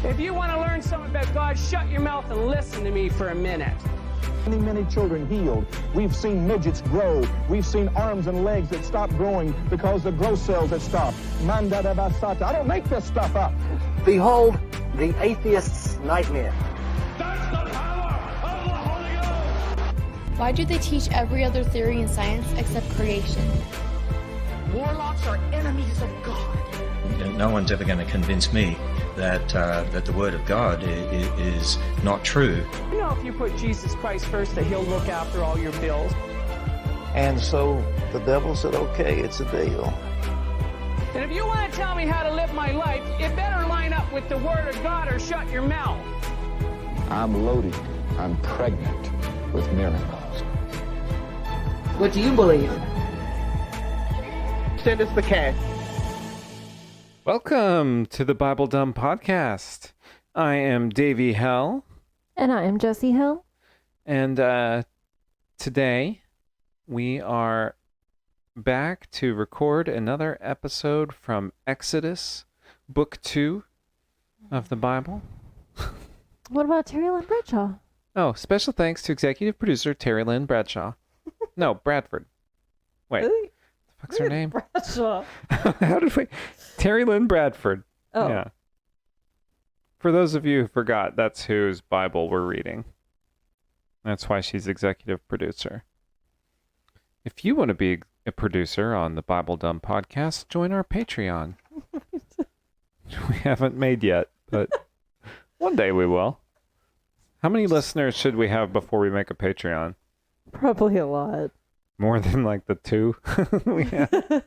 If you want to learn something about God, shut your mouth and listen to me for a minute. Many children healed. We've seen midgets grow. We've seen arms and legs that stop growing because the growth cells have stopped. Manda da basata. I don't make this stuff up. Behold, the atheist's nightmare. That's the power of the Holy Ghost! Why do they teach every other theory in science except creation? Warlocks are enemies of God. No one's ever going to convince me that the Word of God is not true. You know, if you put Jesus Christ first, that he'll look after all your bills. And so the devil said, okay, it's a deal. And if you want to tell me how to live my life, it better line up with the Word of God or shut your mouth. I'm loaded. I'm pregnant with miracles. What do you believe? Send us the cash. Welcome to the Bible Dumb Podcast. I am Davey Hell. And I am Jesse Hill. And today we are back to record another episode from Exodus, Book 2 of the Bible. What about Terry Lynn Bradshaw? Oh, special thanks to executive producer Terry Lynn Bradshaw. No, Bradford. Wait. Really? What the fuck's her name? Bradshaw. How did we... Terry Lynn Bradford. Oh. Yeah. For those of you who forgot, that's whose Bible we're reading. That's why she's executive producer. If you want to be a producer on the Bible Dumb Podcast, join our Patreon. We haven't made yet, but one day we will. How many listeners should we have before we make a Patreon? Probably a lot. More than like the 2 we have?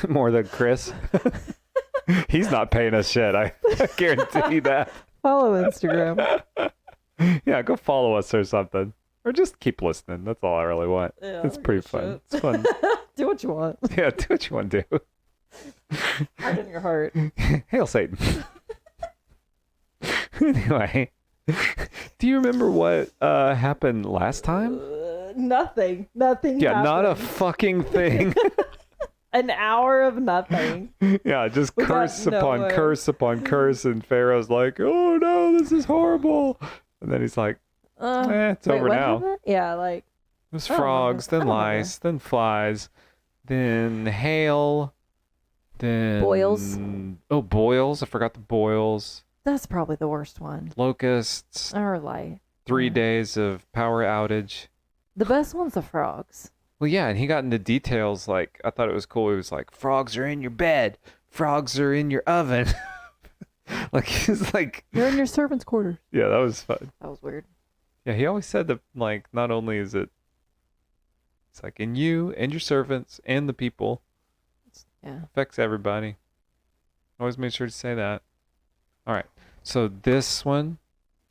More than Chris? He's not paying us shit. I guarantee that. Follow Instagram. Yeah, go follow us or something. Or just keep listening. That's all I really want. Yeah, it's pretty fun. It's fun. Do what you want. Yeah, do what you want to do. Harden your heart. Hail Satan. Anyway, do you remember what happened last time? Nothing Yeah, happened. not a fucking thing. An hour of nothing. Yeah, just We curse got upon nowhere. curse upon curse, and Pharaoh's like, oh no, this is horrible. And then he's like, it's Wait, over what now. happened? Yeah, like... There's I don't frogs, remember. then I don't remember. lice, then flies, then hail, then... Boils. Oh, boils. I forgot the boils. That's probably the worst one. Locusts. Or like... 3 days of power outage. The best one's the frogs. Well, yeah, and he got into details, like, I thought it was cool. He was like, frogs are in your bed. Frogs are in your oven. Like, he's like... They're in your servant's quarters. Yeah, that was fun. That was weird. Yeah, he always said that, like, not only is it... It's like, in you and your servants and the people. Yeah. Affects everybody. Always made sure to say that. All right. So this one.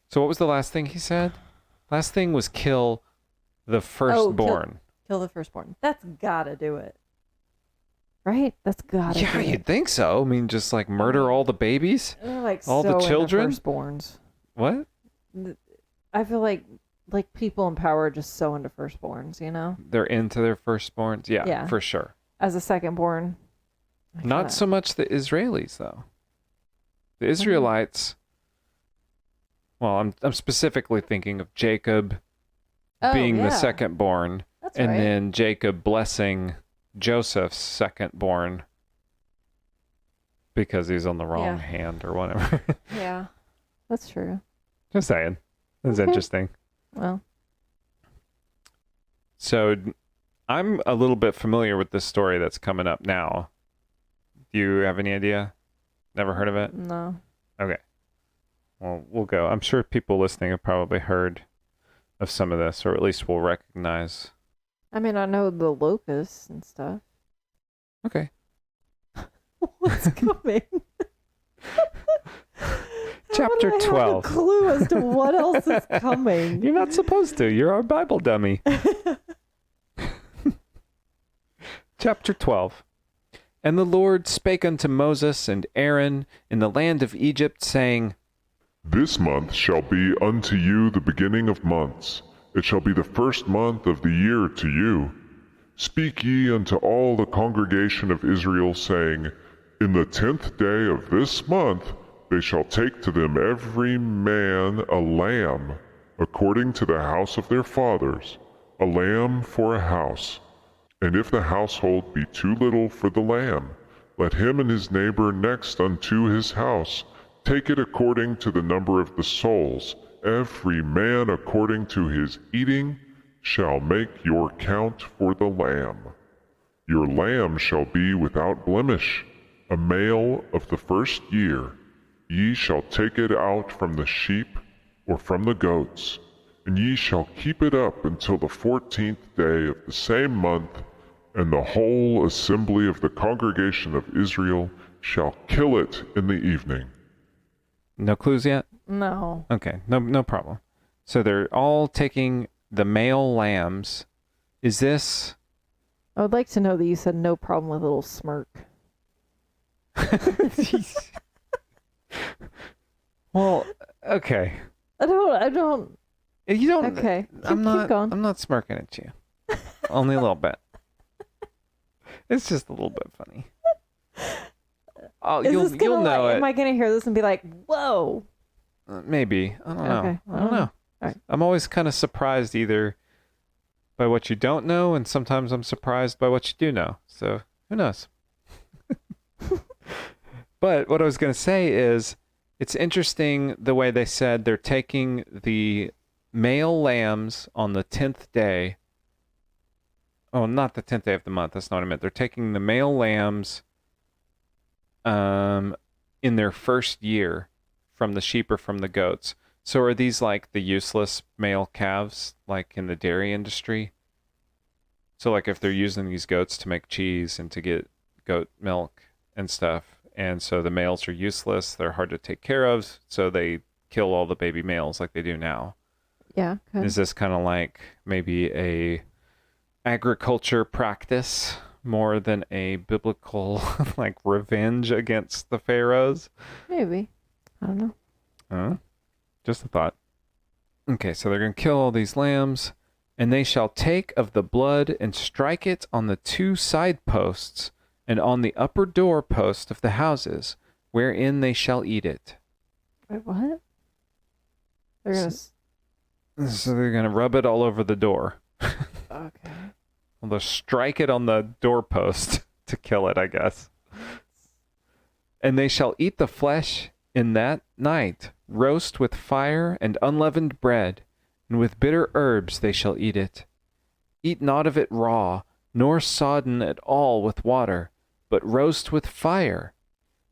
So what was the last thing he said? Last thing was kill the firstborn. Kill the firstborn. That's gotta do it. Right? That's gotta do Yeah, it. you'd think so. I mean, just like murder all the babies? They're like all so the children? into firstborns. What? I feel like people in power are just so into firstborns, you know? They're into their firstborns? Yeah, Yeah. for sure. As a secondborn. I Not kinda- so much the Israelis, though. The Israelites... Well, I'm specifically thinking of Jacob being the secondborn. That's and right. then Jacob blessing Joseph's secondborn because he's on the wrong hand or whatever. Yeah. That's true. Just saying. That's Okay. interesting. Well. So I'm a little bit familiar with this story that's coming up now. Do you have any idea? Never heard of it? No. Okay. Well, we'll go. I'm sure people listening have probably heard of some of this, or at least will recognize. I mean, I know the locusts and stuff. Okay. What's coming? Chapter How would I 12. have a clue as to what else is coming. You're not supposed to. You're our Bible dummy. Chapter 12. And the Lord spake unto Moses and Aaron in the land of Egypt, saying, This month shall be unto you the beginning of months. It shall be the first month of the year to you. Speak ye unto all the congregation of Israel, saying, In the 10th day of this month they shall take to them every man a lamb, according to the house of their fathers, a lamb for a house. And if the household be too little for the lamb, let him and his neighbor next unto his house take it according to the number of the souls. Every man according to his eating shall make your count for the lamb. Your lamb shall be without blemish, a male of the first year. Ye shall take it out from the sheep or from the goats, and ye shall keep it up until the 14th day of the same month, and the whole assembly of the congregation of Israel shall kill it in the evening. No clues yet? No. Okay, no problem. So they're all taking the male lambs. Is this... I would like to know that you said no problem with a little smirk. Well, okay. I don't. You don't... Okay, I'm keep going. I'm not smirking at you. Only a little bit. It's just a little bit funny. Oh, you'll know it. Am I gonna hear this and be like, "Whoa"? Maybe. I don't know. Okay. I don't know. All right. I'm always kind of surprised either by what you don't know, and sometimes I'm surprised by what you do know. So who knows? But what I was going to say is, it's interesting the way they said they're taking the male lambs on the 10th day. Oh, not the 10th day of the month. That's not what I meant. They're taking the male lambs in their first year from the sheep or from the goats. So are these like the useless male calves, like in the dairy industry? So like if they're using these goats to make cheese and to get goat milk and stuff, and so the males are useless, they're hard to take care of, so they kill all the baby males like they do now. Yeah. Okay. Is this kind of like maybe a agriculture practice more than a biblical like revenge against the pharaohs? Maybe. I don't know. Just a thought. Okay, so they're going to kill all these lambs, and they shall take of the blood and strike it on the 2 side posts and on the upper door post of the houses, wherein they shall eat it. Wait, what? They're gonna. So they're going to rub it all over the door. Okay. Well, they'll strike it on the doorpost to kill it, I guess. And they shall eat the flesh in that night, roast with fire and unleavened bread, and with bitter herbs they shall eat it. Eat not of it raw, nor sodden at all with water, but roast with fire,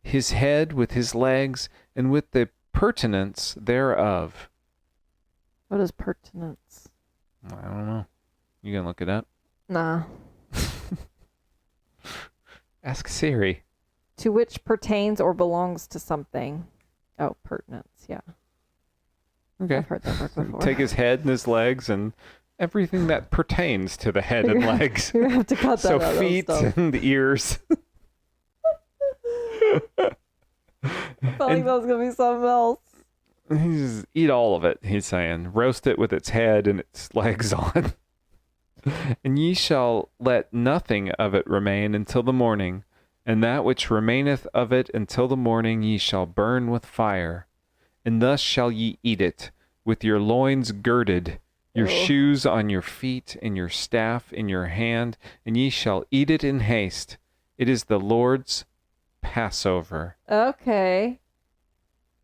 his head with his legs, and with the purtenance thereof. What is pertinence? I don't know. You gonna look it up? Nah. Ask Siri. To which pertains or belongs to something. Oh, pertinence, yeah. Okay. I've heard that word before. Take his head and his legs and everything that pertains to the head and legs. You're gonna have to cut that So out. feet and ears. I felt like that was gonna be something else. Just eat all of it, he's saying. Roast it with its head and its legs on. And ye shall let nothing of it remain until the morning, and that which remaineth of it until the morning ye shall burn with fire. And thus shall ye eat it, with your loins girded, your shoes on your feet, and your staff in your hand, and ye shall eat it in haste. It is the Lord's Passover. Okay,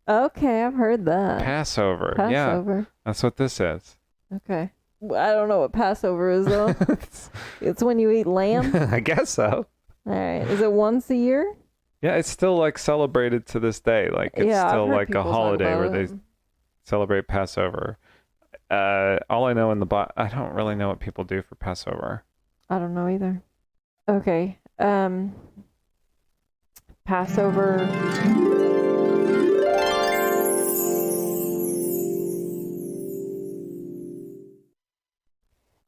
I've heard that. Passover. Passover. Yeah, that's what this is. Okay. I don't know what Passover is, though. It's when you eat lamb? I guess so. All right. Is it once a year? Yeah, it's still like celebrated to this day. Like it's still like a holiday where they celebrate Passover. All I know in the I don't really know what people do for Passover. I don't know either. Okay. Passover.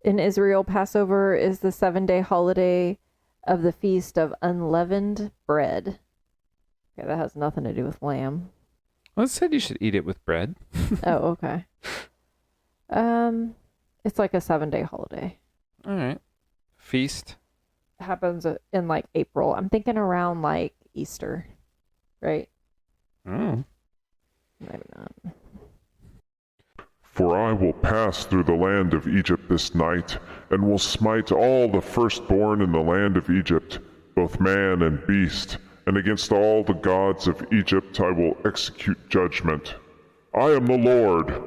In Israel, Passover is the 7-day holiday of the Feast of Unleavened Bread. Okay, that has nothing to do with lamb. Well, it said you should eat it with bread. Oh, okay. It's like a 7-day holiday. All right. Feast. Happens in like April. I'm thinking around like Easter, right? Mm. Maybe not. For I will pass through the land of Egypt this night, and will smite all the firstborn in the land of Egypt, both man and beast, and against all the gods of Egypt I will execute judgment. I am the Lord.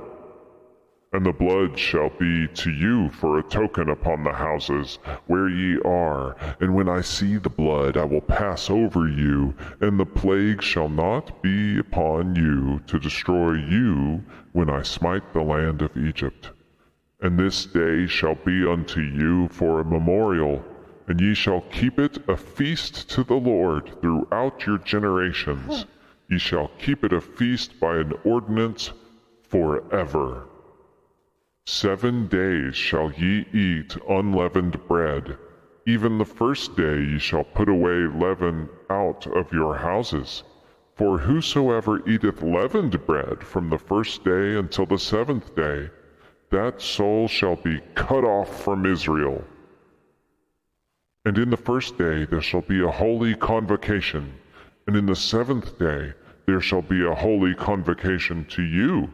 And the blood shall be to you for a token upon the houses where ye are. And when I see the blood, I will pass over you, and the plague shall not be upon you to destroy you when I smite the land of Egypt. And this day shall be unto you for a memorial, and ye shall keep it a feast to the Lord throughout your generations. Ye shall keep it a feast by an ordinance forever. 7 days shall ye eat unleavened bread. Even the first day ye shall put away leaven out of your houses. For whosoever eateth leavened bread from the first day until the 7th day, that soul shall be cut off from Israel. And in the first day there shall be a holy convocation, and in the 7th day there shall be a holy convocation to you.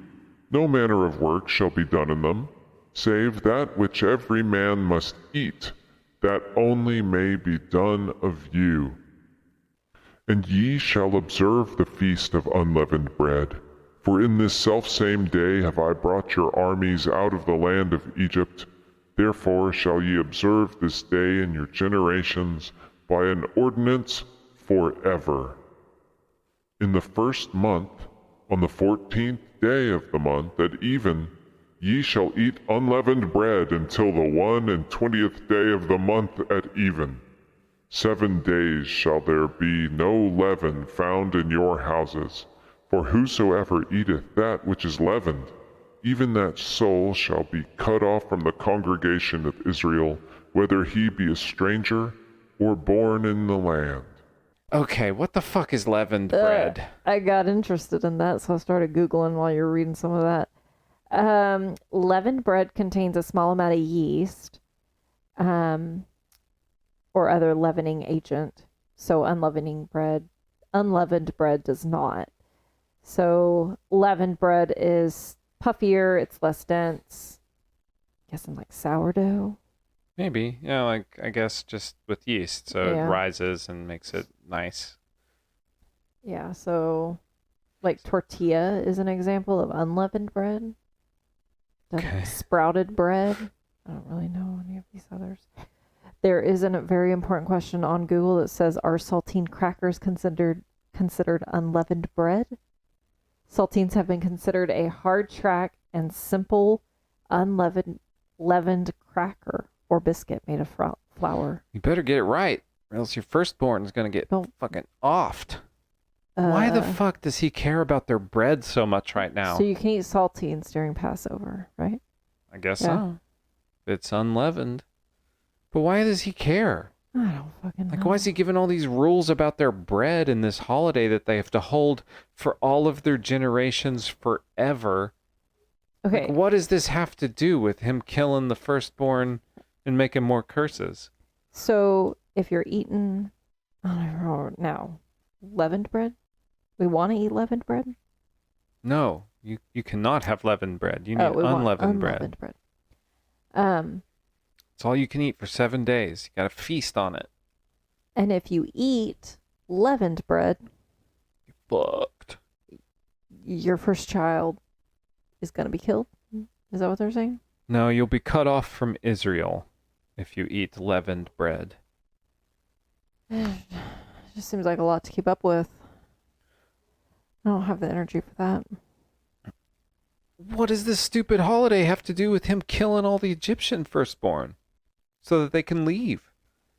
No manner of work shall be done in them, save that which every man must eat, that only may be done of you. And ye shall observe the feast of unleavened bread, for in this selfsame day have I brought your armies out of the land of Egypt. Therefore shall ye observe this day in your generations by an ordinance forever. In the first month, on the 14th day of the month at even, ye shall eat unleavened bread until the 21st day of the month at even. 7 days shall there be no leaven found in your houses, for whosoever eateth that which is leavened, even that soul shall be cut off from the congregation of Israel, whether he be a stranger or born in the land. Okay, what the fuck is leavened bread? I got interested in that, so I started Googling while you were reading some of that. Leavened bread contains a small amount of yeast or other leavening agent. So unleavened bread does not. So leavened bread is puffier, it's less dense. Guessing like sourdough. Maybe. Yeah, like, I guess just with yeast, so it rises and makes it nice. Yeah, so like tortilla is an example of unleavened bread. Okay. Sprouted bread. I don't really know any of these others. There is a very important question on Google that says, are saltine crackers considered unleavened bread? Saltines have been considered a hard track and simple leavened cracker or biscuit made of flour. You better get it right, or else your firstborn is going to get fucking offed. Why the fuck does he care about their bread so much right now? So you can eat saltines during Passover, right? I guess so. It's unleavened. But why does he care? I don't fucking know. Like, why is he giving all these rules about their bread in this holiday that they have to hold for all of their generations forever? Okay. Like, what does this have to do with him killing the firstborn and making more curses? So if you're eating, I don't know now, leavened bread? We want to eat leavened bread? No, you cannot have leavened bread. You need unleavened bread. It's all you can eat for 7 days. You got to feast on it. And if you eat leavened bread, you're fucked. Your first child is going to be killed? Is that what they're saying? No, you'll be cut off from Israel if you eat leavened bread. It just seems like a lot to keep up with. I don't have the energy for that. What does this stupid holiday have to do with him killing all the Egyptian firstborn so that they can leave?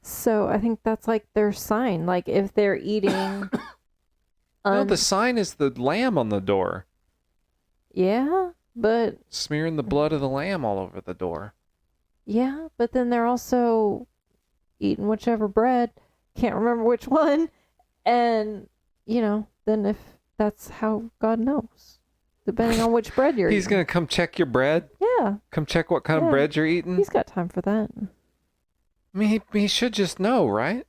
So I think that's like their sign. Like if they're eating... No, the sign is the lamb on the door. Yeah, but... Smearing the blood of the lamb all over the door. Yeah, but then they're also eating whichever bread. Can't remember which one. And, you know, then if that's how God knows. Depending on which bread you're eating. He's going to come check your bread? Yeah. Come check what kind of bread you're eating? He's got time for that. I mean, he should just know, right?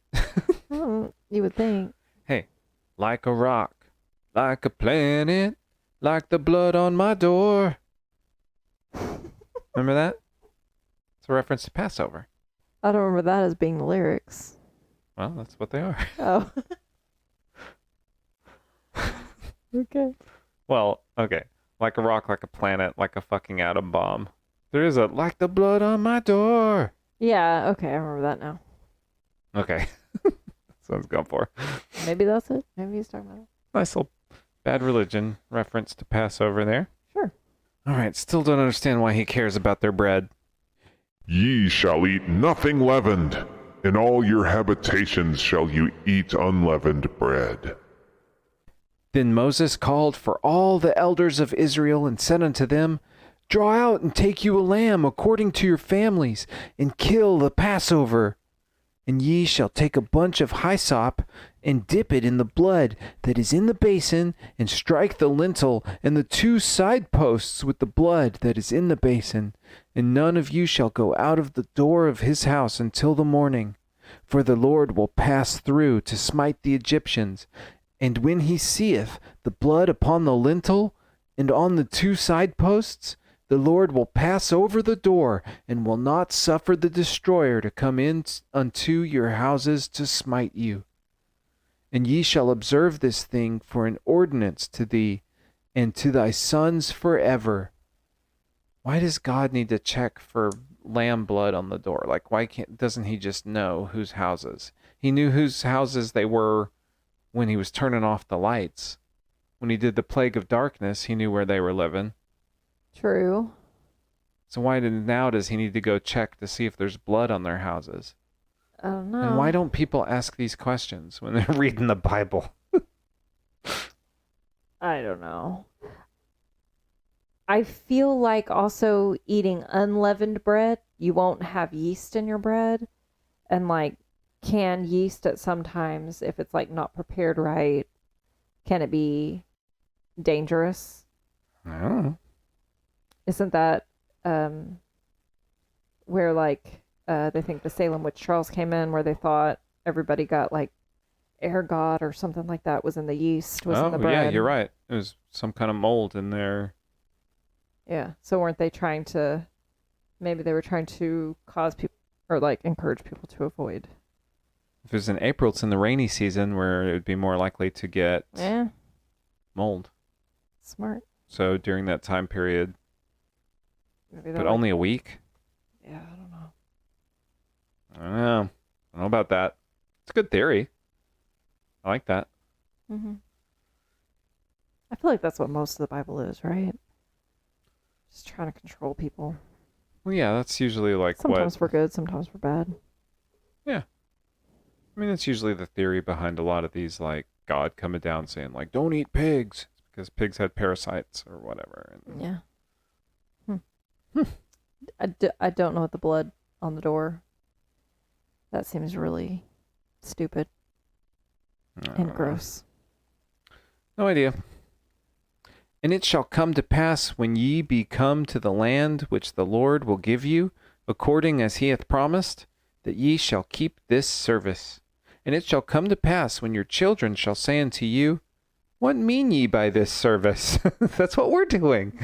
You would think. Hey, like a rock, like a planet, like the blood on my door. Remember that? It's a reference to Passover. I don't remember that as being the lyrics. Well, that's what they are. Oh. Okay. Well, okay. Like a rock, like a planet, like a fucking atom bomb. There is a like the blood on my door. Yeah, okay, I remember that now. Okay. That's what I was going for. Maybe that's it. Maybe he's talking about it. Nice little Bad Religion reference to Passover there. Sure. All right, still don't understand why he cares about their bread. Ye shall eat nothing leavened. In all your habitations shall you eat unleavened bread. Then Moses called for all the elders of Israel and said unto them, Draw out and take you a lamb according to your families, and kill the Passover. And ye shall take a bunch of hyssop, and dip it in the blood that is in the basin, and strike the lintel and the 2 side posts with the blood that is in the basin. And none of you shall go out of the door of his house until the morning. For the Lord will pass through to smite the Egyptians. And when he seeth the blood upon the lintel and on the 2 side posts, the Lord will pass over the door, and will not suffer the destroyer to come in unto your houses to smite you. And ye shall observe this thing for an ordinance to thee and to thy sons forever. Why does God need to check for lamb blood on the door? Like, why doesn't he just know whose houses? He knew whose houses they were when he was turning off the lights. When he did the plague of darkness, he knew where they were living. True. So why now does he need to go check to see if there's blood on their houses? I don't know. And why don't people ask these questions when they're reading the Bible? I don't know. I feel like also eating unleavened bread, you won't have yeast in your bread. And like canned yeast at sometimes, if it's like not prepared right, can it be dangerous? I don't know. Isn't that where like they think the Salem witch trials came in, where they thought everybody got like ergot or something like that was in the yeast, was in the bread? Yeah, you're right. It was some kind of mold in there. Yeah. So weren't they trying to, maybe they were trying to cause people or like encourage people to avoid? If it was in April, it's in the rainy season where it would be more likely to get mold. Smart. So during that time period, Maybe but only a week? Yeah, I don't know. I don't know. I don't know about that. It's a good theory. I like that. Mm-hmm. I feel like that's what most of the Bible is, right? Just trying to control people. Well, yeah, that's usually like sometimes what... we're good, sometimes we're bad. Yeah. I mean, that's usually the theory behind a lot of these, like, God coming down saying, like, don't eat pigs, because pigs had parasites or whatever. And... Yeah. I don't know what the blood on the door. That seems really stupid and gross. No idea. And it shall come to pass when ye be come to the land which the Lord will give you, according as he hath promised, that ye shall keep this service. And it shall come to pass when your children shall say unto you, What mean ye by this service? That's what we're doing.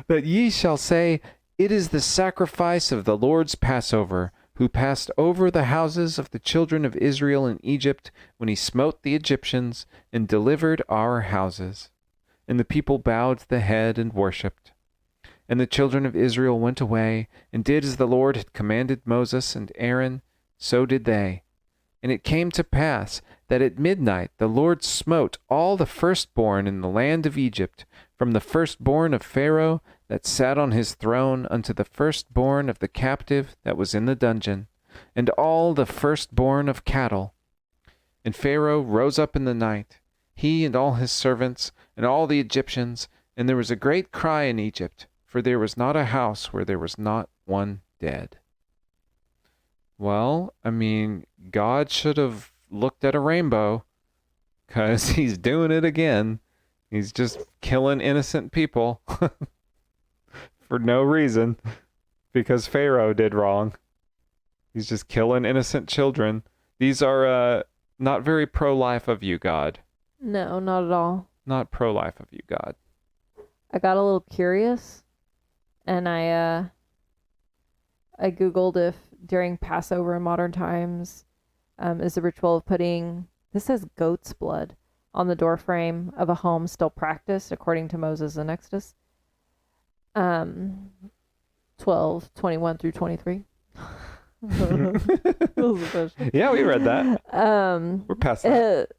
That ye shall say, It is the sacrifice of the Lord's Passover, who passed over the houses of the children of Israel in Egypt when he smote the Egyptians and delivered our houses. And the people bowed the head and worshipped. And the children of Israel went away and did as the Lord had commanded Moses and Aaron, so did they. And it came to pass that at midnight the Lord smote all the firstborn in the land of Egypt, from the firstborn of Pharaoh that sat on his throne unto the firstborn of the captive that was in the dungeon, and all the firstborn of cattle. And Pharaoh rose up in the night, he and all his servants, and all the Egyptians, and there was a great cry in Egypt, for there was not a house where there was not one dead. Well, I mean, God should have looked at a rainbow, because he's doing it again. He's just killing innocent people for no reason, because Pharaoh did wrong. He's just killing innocent children. These are not very pro-life of you, God. No, not at all. Not pro-life of you, God. I got a little curious, and I Googled if during Passover in modern times is the ritual of putting, this says goat's blood, on the doorframe of a home still practiced according to Moses in Exodus 12:21 through 23. Yeah, we read that. We're past that.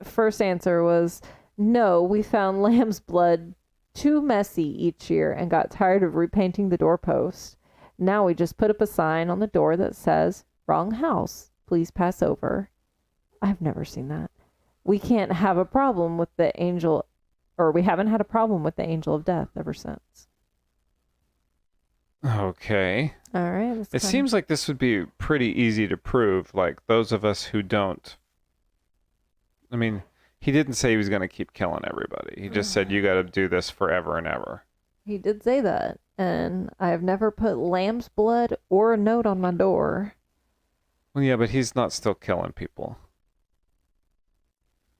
First answer was, no, we found lamb's blood too messy each year and got tired of repainting the doorpost. Now we just put up a sign on the door that says, wrong house, please pass over. I've never seen that. We can't have a problem with the angel, or we haven't had a problem with the angel of death ever since. Okay. All right. It seems like this would be pretty easy to prove, like those of us who don't. I mean, he didn't say he was going to keep killing everybody. He just said you got to do this forever and ever. He did say that, and I have never put lamb's blood or a note on my door. Well, yeah, but he's not still killing people.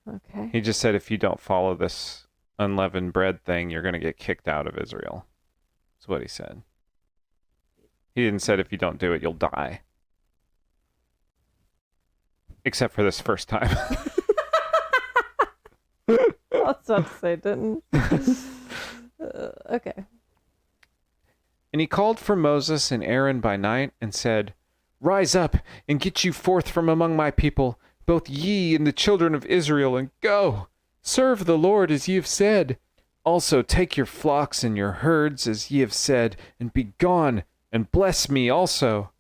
Okay. He just said if you don't follow this unleavened bread thing, you're going to get kicked out of Israel. That's what he said. He didn't say if you don't do it, you'll die. Except for this first time. I was about to say, didn't. Okay. And he called for Moses and Aaron by night and said, rise up and get you forth from among my people, both ye and the children of Israel, and go. Serve the Lord as ye have said. Also take your flocks and your herds as ye have said, and be gone, and bless me also.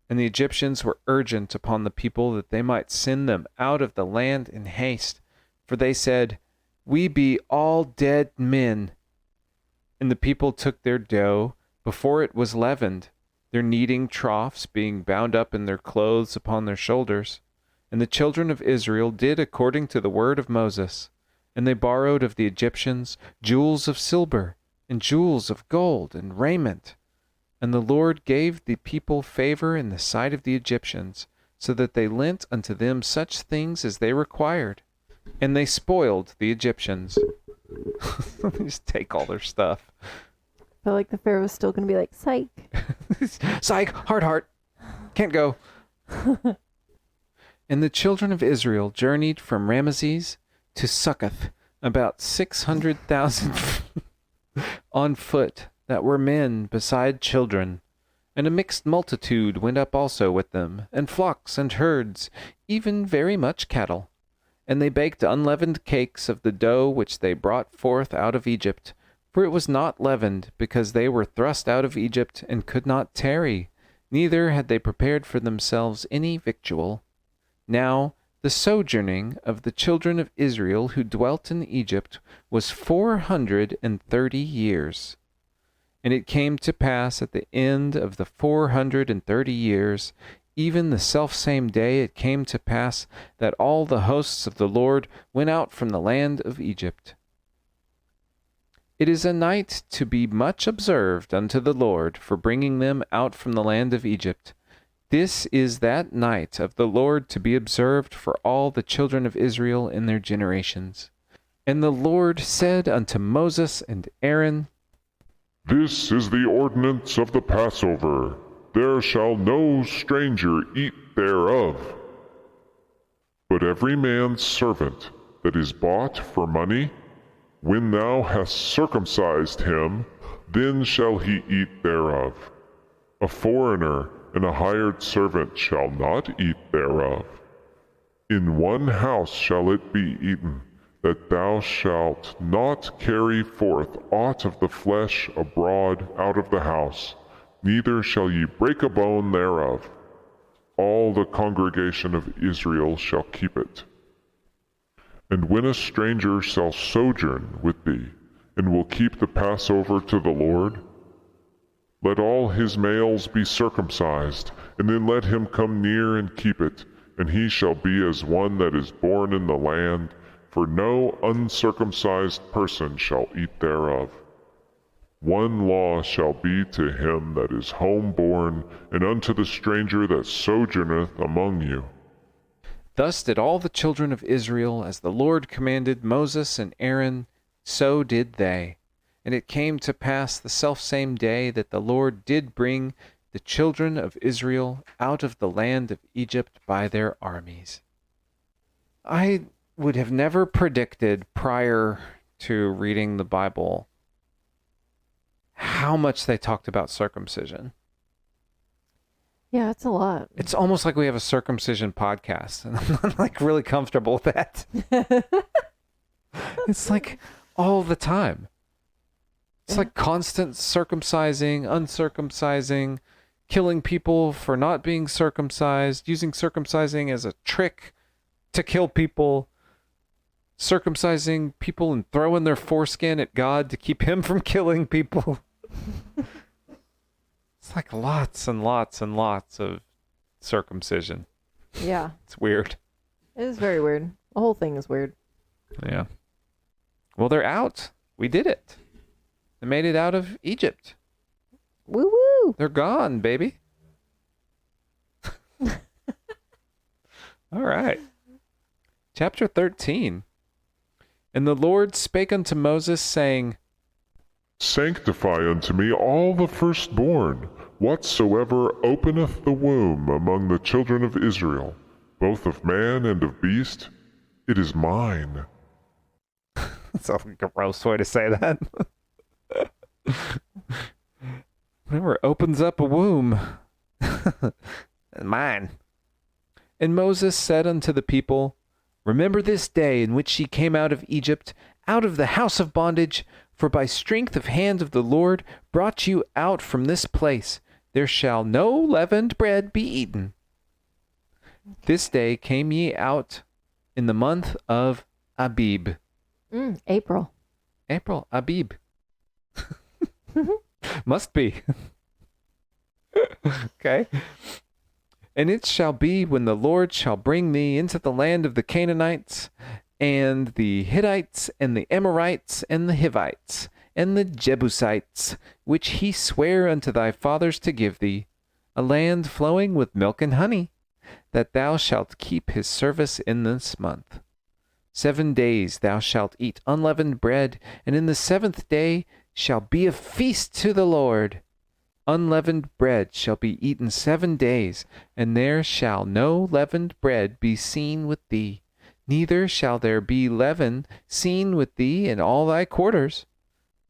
And the Egyptians were urgent upon the people that they might send them out of the land in haste. For they said, we be all dead men. And the people took their dough before it was leavened, their kneading troughs being bound up in their clothes upon their shoulders. And the children of Israel did according to the word of Moses. And they borrowed of the Egyptians jewels of silver, and jewels of gold, and raiment. And the Lord gave the people favor in the sight of the Egyptians, so that they lent unto them such things as they required. And they spoiled the Egyptians. Just take all their stuff. I feel like the Pharaoh's still going to be like, psych. Psych, hard heart. Can't go. And the children of Israel journeyed from Ramesses to Succoth, about 600,000 on foot, that were men beside children. And a mixed multitude went up also with them, and flocks and herds, even very much cattle. And they baked unleavened cakes of the dough which they brought forth out of Egypt, for it was not leavened, because they were thrust out of Egypt, and could not tarry, neither had they prepared for themselves any victual. Now the sojourning of the children of Israel who dwelt in Egypt was 430 years. And it came to pass at the end of the 430 years, even the selfsame day it came to pass that all the hosts of the Lord went out from the land of Egypt. It is a night to be much observed unto the Lord for bringing them out from the land of Egypt. This is that night of the Lord to be observed for all the children of Israel in their generations. And the Lord said unto Moses and Aaron, This is the ordinance of the Passover. There shall no stranger eat thereof. But every man's servant that is bought for money, when thou hast circumcised him, then shall he eat thereof. A foreigner and a hired servant shall not eat thereof. In one house shall it be eaten, that thou shalt not carry forth aught of the flesh abroad out of the house, neither shall ye break a bone thereof. All the congregation of Israel shall keep it. And when a stranger shall sojourn with thee, and will keep the Passover to the Lord, let all his males be circumcised, and then let him come near and keep it, and he shall be as one that is born in the land, for no uncircumcised person shall eat thereof. One law shall be to him that is homeborn, and unto the stranger that sojourneth among you. Thus did all the children of Israel, as the Lord commanded Moses and Aaron, so did they. And it came to pass the selfsame day that the Lord did bring the children of Israel out of the land of Egypt by their armies. I would have never predicted prior to reading the Bible how much they talked about circumcision. Yeah, it's a lot. It's almost like we have a circumcision podcast, and I'm not like really comfortable with that. It's like all the time. It's like constant circumcising, uncircumcising, killing people for not being circumcised, using circumcising as a trick to kill people, circumcising people and throwing their foreskin at God to keep him from killing people. It's like lots and lots and lots of circumcision. Yeah. It's weird. It is very weird. The whole thing is weird. Yeah. Well, they're out. We did it. They made it out of Egypt. Woo woo. They're gone, baby. All right. Chapter 13. And the Lord spake unto Moses, saying, Sanctify unto me all the firstborn, whatsoever openeth the womb among the children of Israel, both of man and of beast, it is mine. That's a gross way to say that. Whenever opens up a womb, mine. And Moses said unto the people, Remember this day in which ye came out of Egypt, out of the house of bondage, for by strength of hand of the Lord brought you out from this place. There shall no leavened bread be eaten. This day came ye out in the month of Abib. April. April, Abib. Must be. Okay. And it shall be when the Lord shall bring thee into the land of the Canaanites, and the Hittites, and the Amorites, and the Hivites, and the Jebusites, which he sware unto thy fathers to give thee, a land flowing with milk and honey, that thou shalt keep his service in this month. 7 days thou shalt eat unleavened bread, and in the 7th day shall be a feast to the Lord. Unleavened bread shall be eaten 7 days, and there shall no leavened bread be seen with thee, neither shall there be leaven seen with thee in all thy quarters.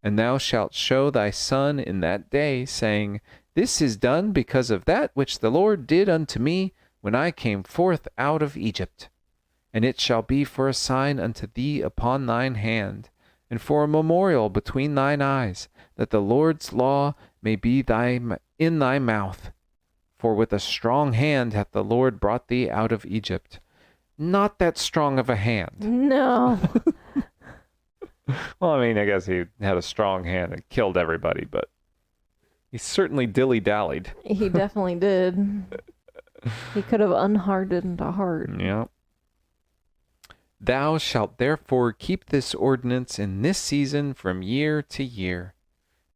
And thou shalt show thy son in that day, saying, This is done because of that which the Lord did unto me when I came forth out of Egypt. And it shall be for a sign unto thee upon thine hand, and for a memorial between thine eyes, that the Lord's law may be in thy mouth. For with a strong hand hath the Lord brought thee out of Egypt. Not that strong of a hand. No. Well, I mean, I guess he had a strong hand and killed everybody, but he certainly dilly-dallied. He definitely did. He could have unhardened a heart. Yeah. Thou shalt therefore keep this ordinance in this season from year to year.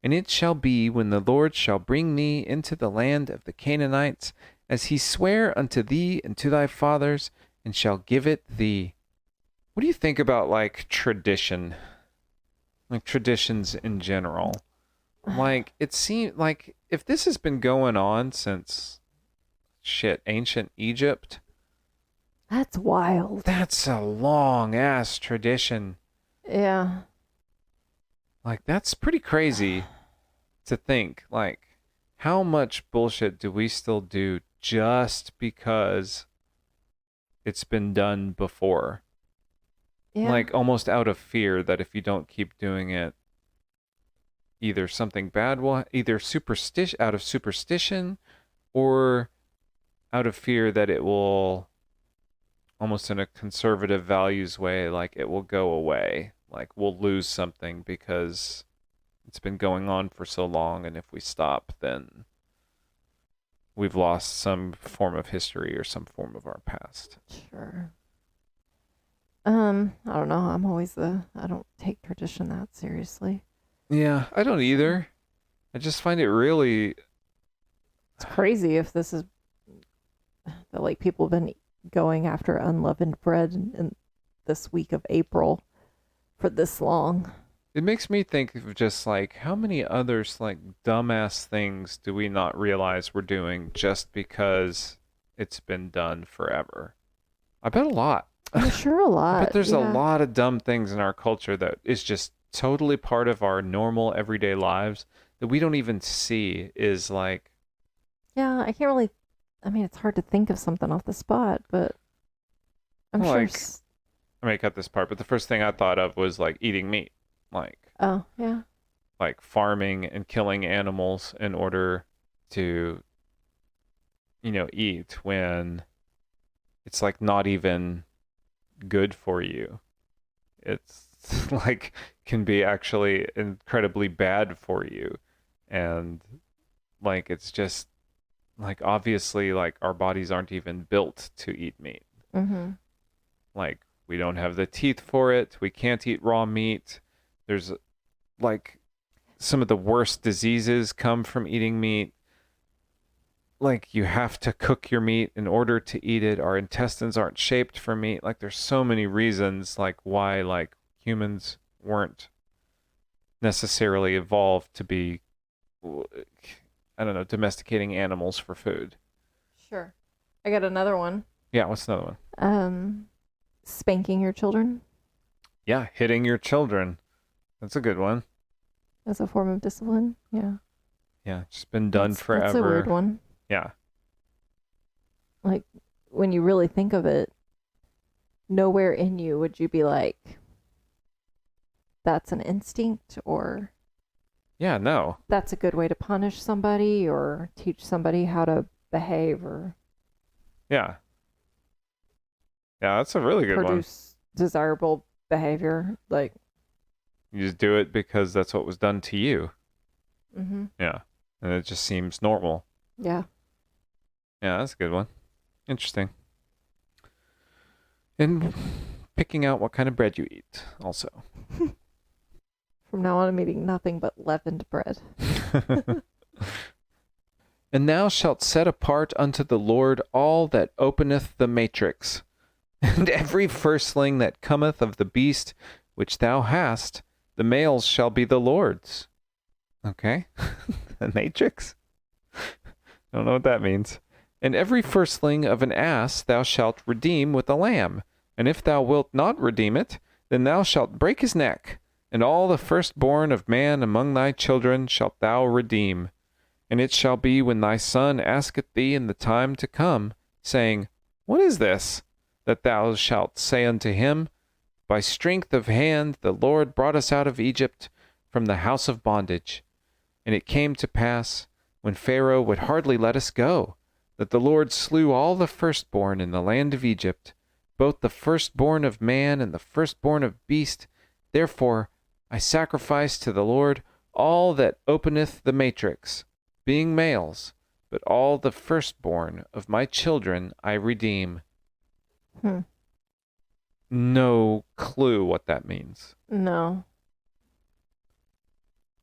And it shall be when the Lord shall bring thee into the land of the Canaanites, as he sware unto thee and to thy fathers, and shall give it thee. What do you think about, like, tradition? Like, traditions in general? Like, it seems like if this has been going on since, ancient Egypt. That's wild. That's a long-ass tradition. Yeah. Like, that's pretty crazy to think. Like, how much bullshit do we still do just because it's been done before? Yeah. Like, almost out of fear that if you don't keep doing it, either something bad will, either out of superstition, or out of fear that it will, almost in a conservative values way, like it will go away. Like, we'll lose something because it's been going on for so long, and if we stop, then we've lost some form of history or some form of our past. Sure. I don't know. I don't take tradition that seriously. Yeah, I don't either. I just find it really... It's crazy if this is that, like, people have been going after unleavened bread in this week of April for this long. It makes me think of just like how many others like dumbass things do we not realize we're doing just because it's been done forever? I bet a lot. I'm sure a lot. But there's a yeah. lot of dumb things in our culture that is just totally part of our normal everyday lives that we don't even see is like. Yeah, I can't really. I mean, it's hard to think of something off the spot, but I'm sure. Like, I may cut this part, but the first thing I thought of was like eating meat. Like, oh, yeah. Like farming and killing animals in order to, eat when it's like not even good for you. It's like can be actually incredibly bad for you. And like it's just like obviously like our bodies aren't even built to eat meat. Mm-hmm. Like we don't have the teeth for it. We can't eat raw meat. There's like some of the worst diseases come from eating meat. Like you have to cook your meat in order to eat it. Our intestines aren't shaped for meat. Like there's so many reasons like why like humans weren't necessarily evolved to be, I don't know, domesticating animals for food. Sure. I got another one. Yeah, what's another one? Spanking your children. Yeah, hitting your children. That's a good one. As a form of discipline. Yeah. Yeah, it's been done forever. That's a weird one. Yeah. Like, when you really think of it, nowhere in you would you be like, that's an instinct, or yeah, no, that's a good way to punish somebody or teach somebody how to behave or yeah, that's a really good one. Produce desirable behavior. Like, you just do it because that's what was done to you. mm-hmm. Yeah, and it just seems normal. Yeah. Yeah, that's a good one. Interesting. And picking out what kind of bread you eat, also. From now on, I'm eating nothing but leavened bread. And thou shalt set apart unto the Lord all that openeth the matrix, and every firstling that cometh of the beast which thou hast, the males shall be the Lord's. Okay? The matrix? I don't know what that means. And every firstling of an ass thou shalt redeem with a lamb, and if thou wilt not redeem it, then thou shalt break his neck, and all the firstborn of man among thy children shalt thou redeem. And it shall be when thy son asketh thee in the time to come, saying, What is this? That thou shalt say unto him, By strength of hand the Lord brought us out of Egypt from the house of bondage. And it came to pass, when Pharaoh would hardly let us go, that the Lord slew all the firstborn in the land of Egypt, both the firstborn of man and the firstborn of beast. Therefore I sacrifice to the Lord all that openeth the matrix, being males, but all the firstborn of my children I redeem. No clue what that means. No.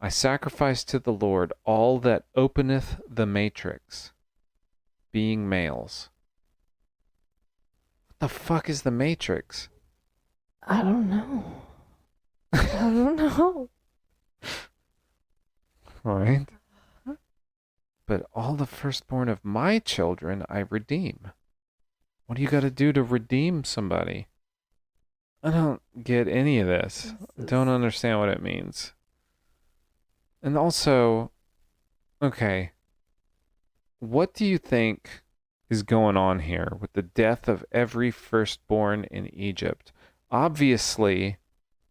I sacrifice to the Lord all that openeth the matrix, being males. What the fuck is the matrix? I don't know. I don't know. Right? But all the firstborn of my children I redeem. What do you got to do to redeem somebody? I don't get any of this. I don't understand what it means. And also, okay, what do you think is going on here with the death of every firstborn in Egypt? Obviously,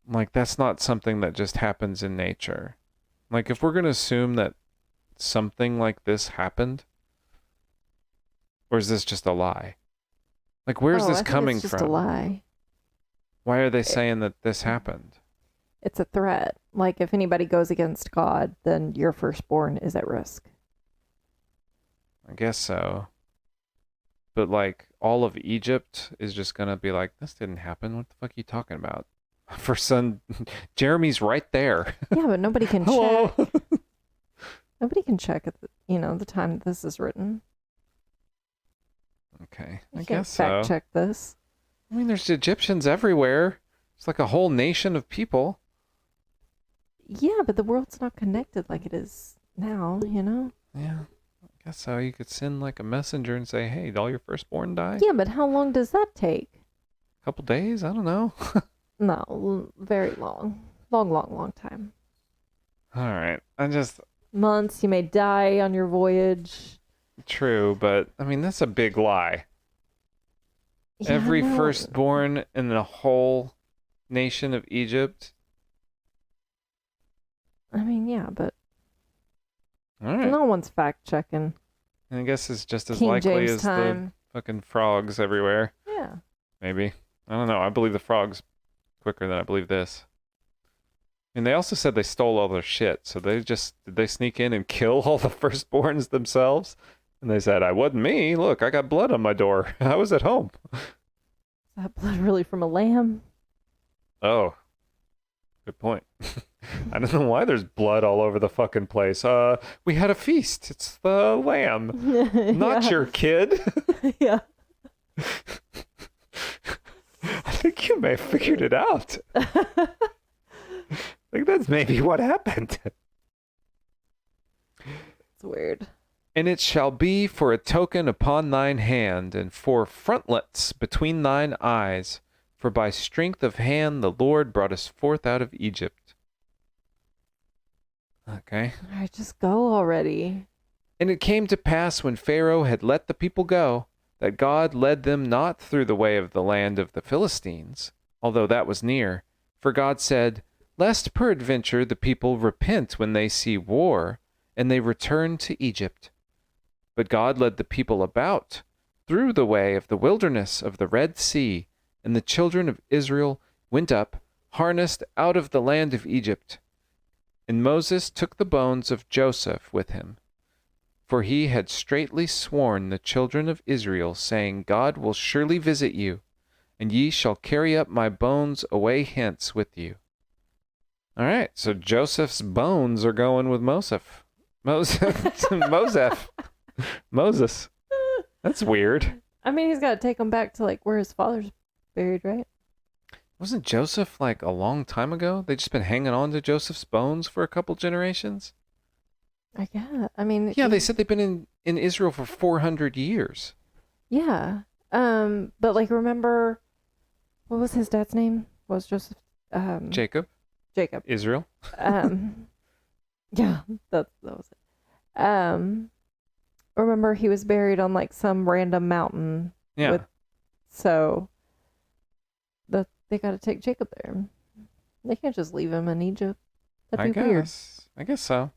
like, that's not something that just happens in nature. Like, if we're going to assume that something like this happened, or is this just a lie? Like, where's this coming it's from? just a lie. Why are they saying that this happened? It's a threat. Like, if anybody goes against God, then your firstborn is at risk. I guess so. But, like, all of Egypt is just going to be like, this didn't happen. What the fuck are you talking about? For son, Jeremy's right there. Yeah, but nobody can Hello. check. Nobody can check at the, the time that this is written. Okay, You I can't guess so. fact check this. I mean, there's Egyptians everywhere. It's like a whole nation of people. Yeah, but the world's not connected like it is now, you know? Yeah, I guess so. You could send like a messenger and say, hey, did all your firstborn die? Yeah, but how long does that take? A couple days? I don't know. No, very long. Long time. All right. Months, you may die on your voyage. True, but I mean, that's a big lie. Yeah, Every no. firstborn in the whole nation of Egypt. I mean, yeah, but All right. no one's fact checking. I guess it's just as King likely James as time. the fucking frogs everywhere. Yeah. Maybe. I don't know. I believe the frogs quicker than I believe this. And they also said they stole all their shit. So did they sneak in and kill all the firstborns themselves? And they said, I wasn't me. Look, I got blood on my door. I was at home. Is that blood really from a lamb? Oh. Good point. I don't know why there's blood all over the fucking place. We had a feast. It's the lamb. Not Yeah. your kid. Yeah. I think you may have figured it out. I think that's maybe what happened. It's weird. And it shall be for a token upon thine hand, and for frontlets between thine eyes, for by strength of hand the Lord brought us forth out of Egypt. Okay. All right, just go already. And it came to pass when Pharaoh had let the people go, that God led them not through the way of the land of the Philistines, although that was near. For God said, lest peradventure the people repent when they see war, and they return to Egypt. But God led the people about through the way of the wilderness of the Red Sea, and the children of Israel went up, harnessed out of the land of Egypt. And Moses took the bones of Joseph with him, for he had straitly sworn the children of Israel, saying, God will surely visit you, and ye shall carry up my bones away hence with you. All right, so Joseph's bones are going with Moses. Moses. That's weird. I mean, he's got to take them back to like where his father's buried, right? Wasn't Joseph like a long time ago? They just been hanging on to Joseph's bones for a couple generations? I guess. I mean, Yeah, they said they've been in Israel for 400 years. yeah. But like, remember, what was his dad's name? What was Joseph? Jacob? Jacob. Israel? Yeah, that was it. Remember he was buried on like some random mountain. Yeah. So they got to take Jacob there. They can't just leave him in Egypt. That'd be weird. I guess so.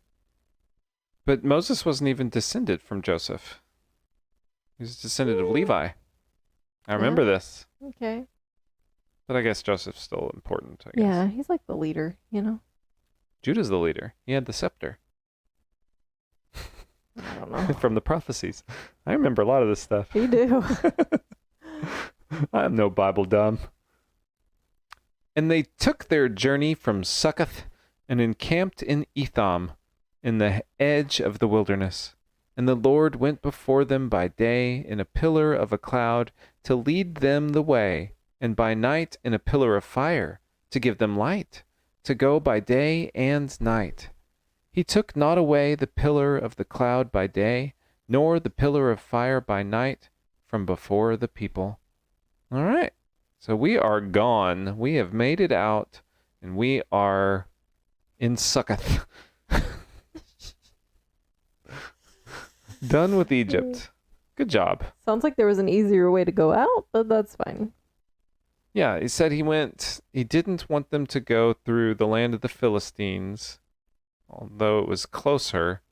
But Moses wasn't even descended from Joseph. He was descended of Levi. I remember this. Okay. But I guess Joseph's still important, I guess. Yeah, he's like the leader, you know? Judah's the leader. He had the scepter. I don't know. From the prophecies. I remember a lot of this stuff. You do. I'm no Bible dumb. And they took their journey from Succoth and encamped in Etham, in the edge of the wilderness. And the Lord went before them by day in a pillar of a cloud to lead them the way, and by night in a pillar of fire to give them light, to go by day and night. He took not away the pillar of the cloud by day, nor the pillar of fire by night from before the people. All right. So we are gone. We have made it out, and we are in Succoth. Done with Egypt. Good job. Sounds like there was an easier way to go out, but that's fine. Yeah, he said he didn't want them to go through the land of the Philistines, although it was closer.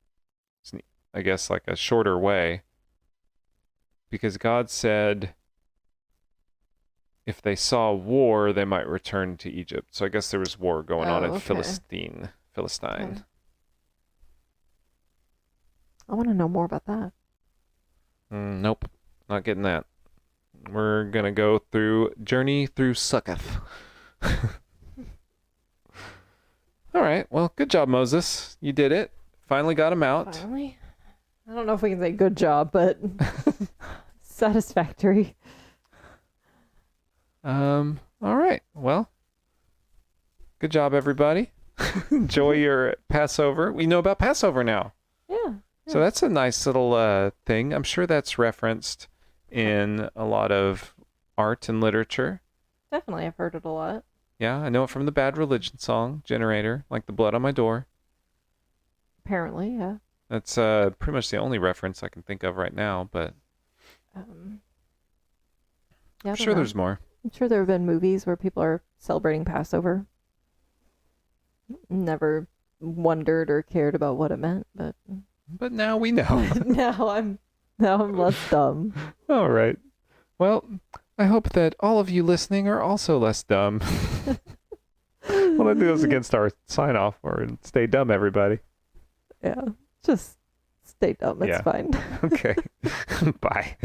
It's, I guess, like a shorter way. Because God said if they saw war, they might return to Egypt. So I guess there was war going on in okay. Philistine. Okay. I want to know more about that. Nope, not getting that. We're going to go journey through Succoth. All right, well, good job, Moses. You did it. Finally got him out. Finally? I don't know if we can say good job, but satisfactory. All right. Well, good job, everybody. Enjoy your Passover. We know about Passover now. Yeah. So that's a nice little thing. I'm sure that's referenced in a lot of art and literature. Definitely, I've heard it a lot. Yeah, I know it from the Bad Religion song, Generator, like the blood on my door. Apparently, yeah. That's pretty much the only reference I can think of right now, but Yeah, I'm sure there's more. I'm sure there have been movies where people are celebrating Passover. Never wondered or cared about what it meant, but now we know. now I'm less dumb. All right. Well, I hope that all of you listening are also less dumb. Well, that goes against our sign off or stay dumb, everybody. Yeah. Just stay dumb. It's fine. Okay. Bye.